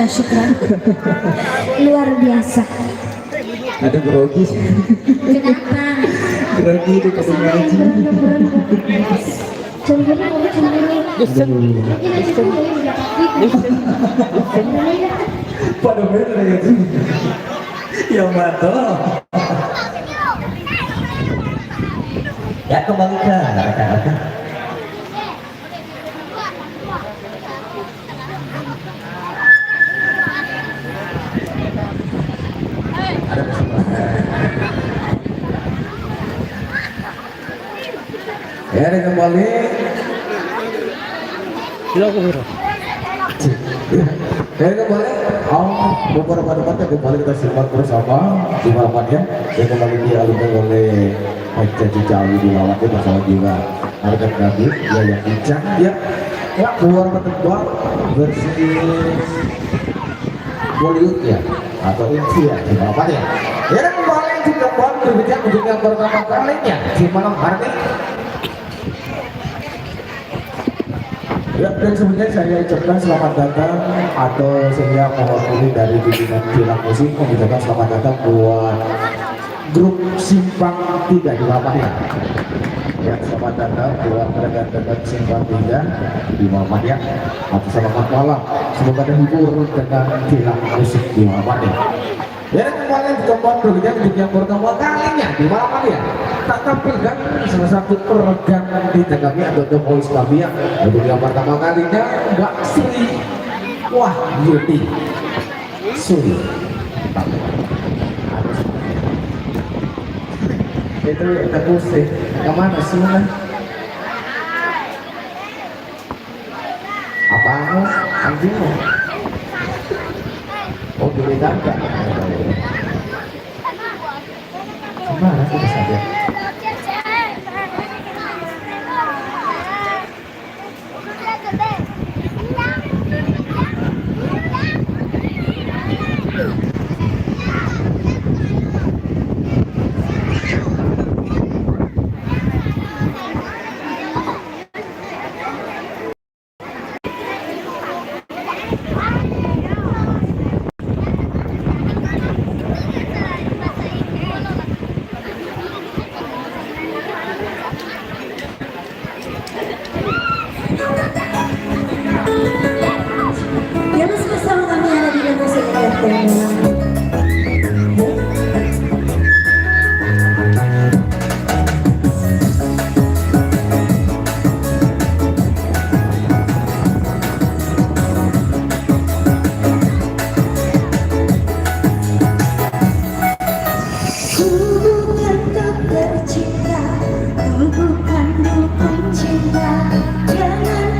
Syukran, luar biasa. Ada grogi sih. Kenapa? Grogi itu ketemu ngaji. Pada bener ya tuh. Yang mantap. Ya kembali ke rekan-rekan. Ya, kembali. Ya, kembali. Beberapa tempatnya kembali kita simak bersama di malamannya. Yang kembali dialihkan oleh Haji Cicawi di lawatnya bersama juga harga Nabi ya yang bincang ya. Beberapa tempat versi Bollywood ya atau India di malamannya. Ya, kembali juga berbincang untuk yang pertama kalinya di malam hari ini. Ya, dan sebenarnya saya ucapkan selamat datang atau saya mewakili dari pimpinan Bilang Musik mengucapkan selamat datang buat grup Simpang 3 di Mamahya. Ya, selamat datang buat rekan-rekan Simpang 3 di Mamahya. Atau selamat malam, semoga terhibur dengan Bilang Musik di Mamahya. Ya, kemarin dicoba berbincang untuk yang pertama kalinya di Mamahya. Tak tampilkan salah satu peregangan di tengahnya atau Voice Mafia untuk yang pertama kalinya Mbak Sri Wahyudi Suri. Itu kita pusing kemana semua? Apaan? Anjingmu? Oh, beli tangga. Kemana kita saja? Ya, mas bersama kami ada di Musik FM. Jangan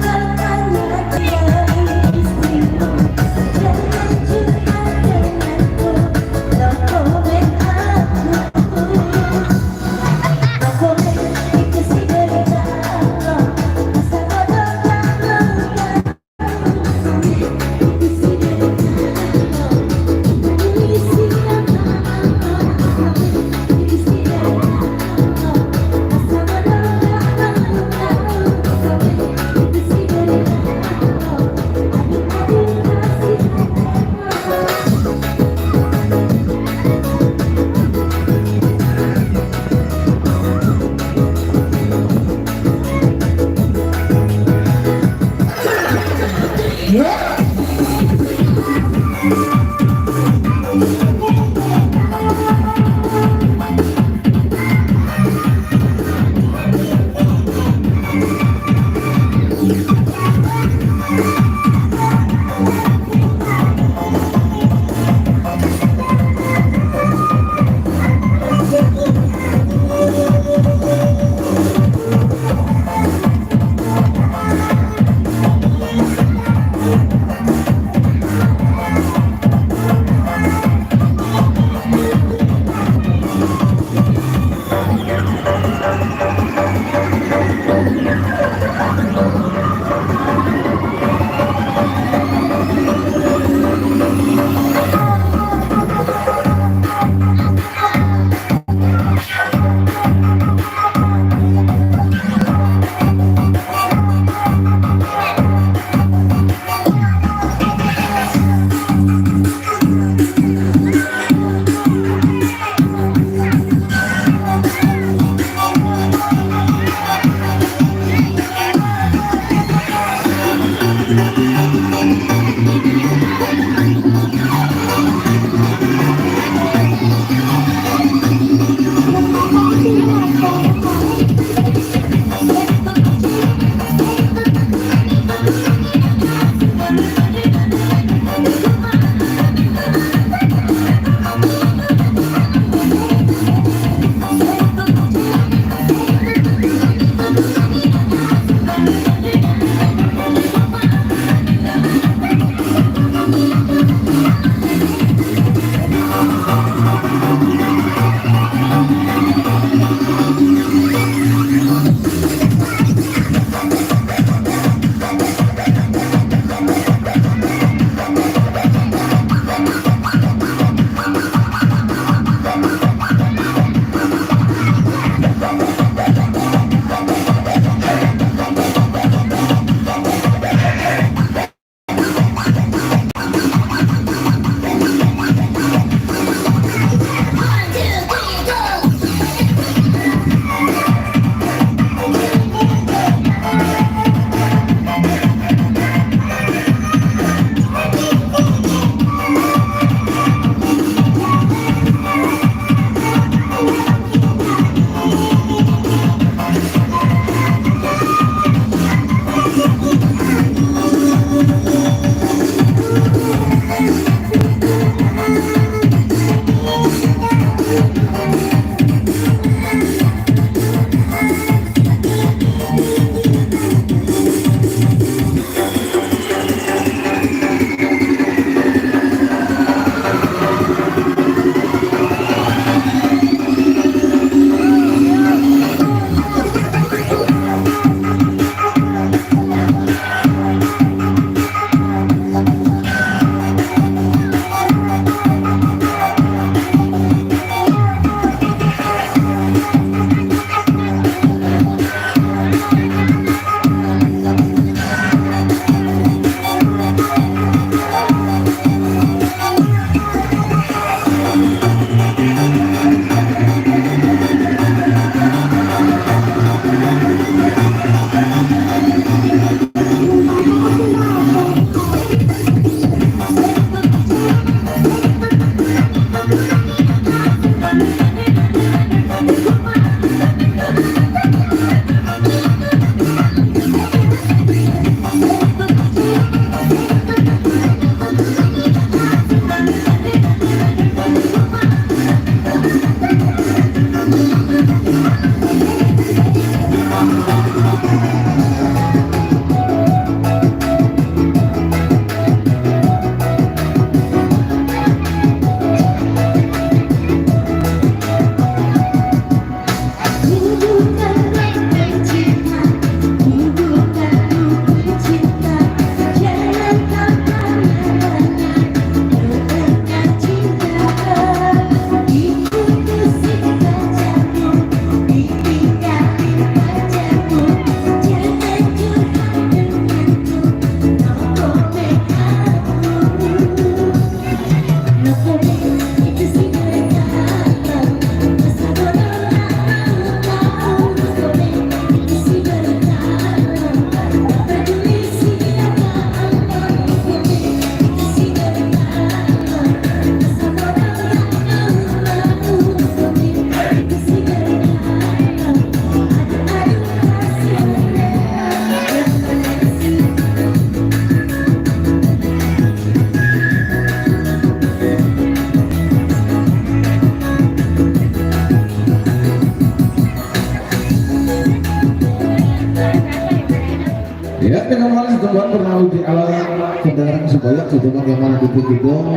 Ya, dengan malas setelah berlalu di alam kendaraan sebanyak setelah yang mana di gedung.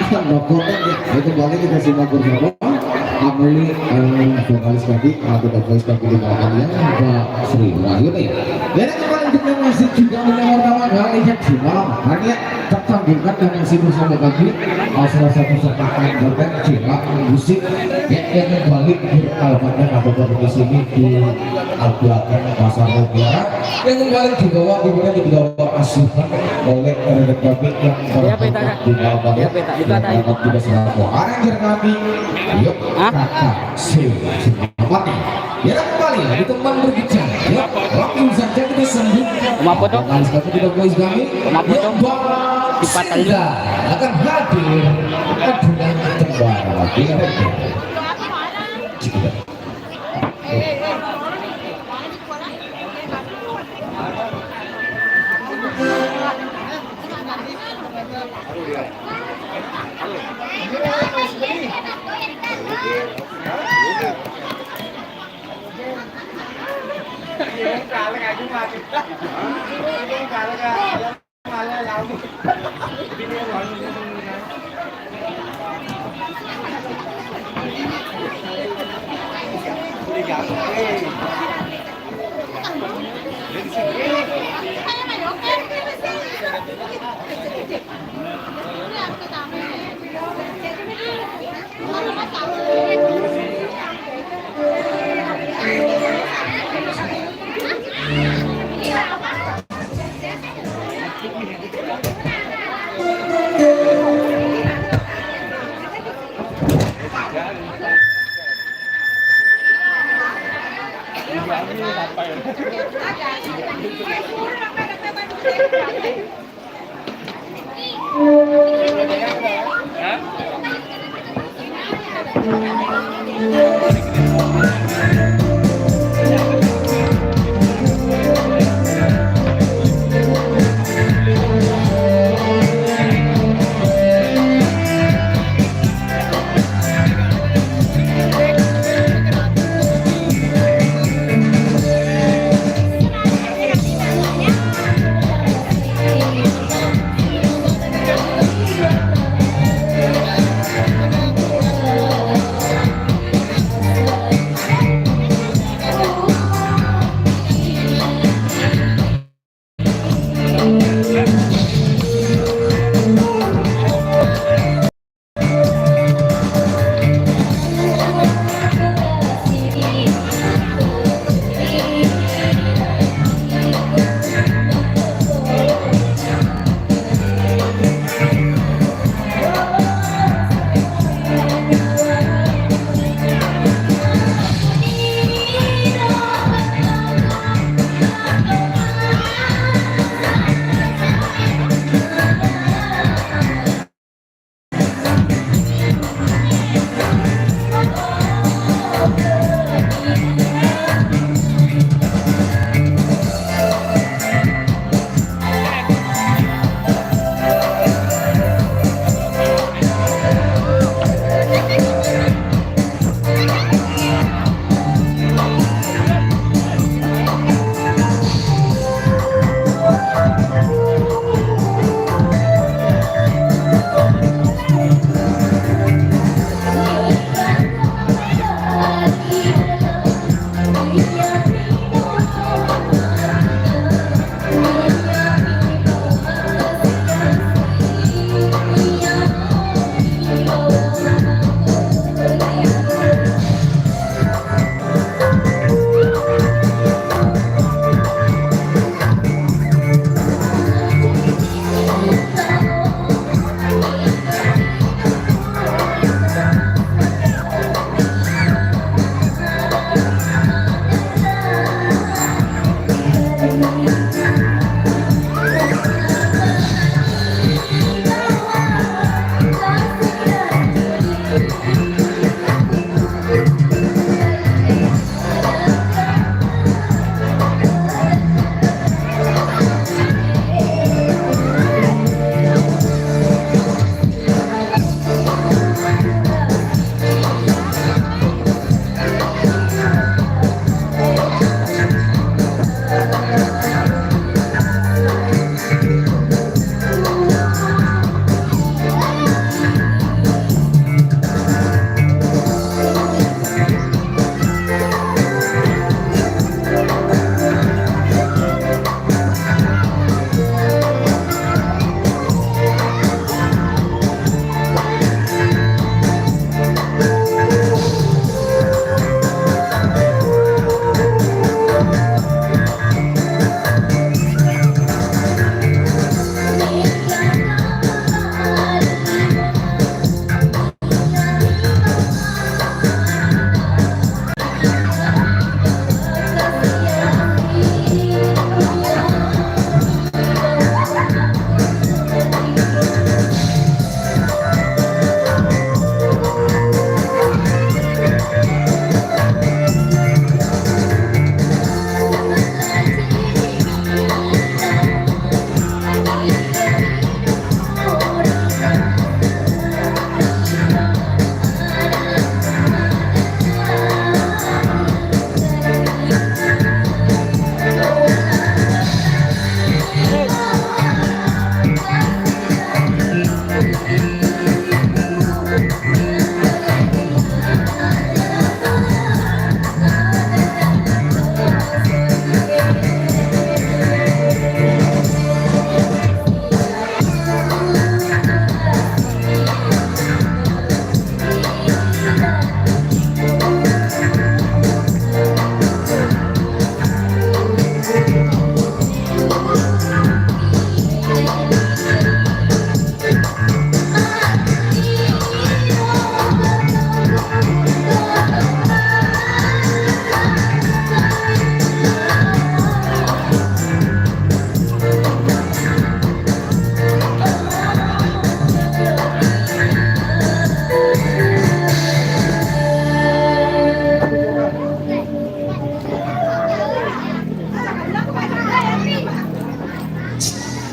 Nah, kembali kita simak bersama Ameli vokalis tadi atau vokalis tadi di kalian Mbak Sri Wahyuni. Dan kembali kita masih juga menawarkan kali yang simak hanya tertampilkan dengan sibuk sama kaki salah satu sertakan dan simak musik yang kembali beralfatkan atau di sini di Albuakan Pasar Mutiara yang kembali dibawa asuhan oleh rekan kami yang terdapat di bawah yang juga selaku arranger kami yuk kakak Silmawati ya kembali di teman berbicara ya waktu saja kita sembuh foto sekali tidak boys kami foto Sida akan hadir dengan tembara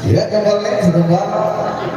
Ya, kembali sebentar.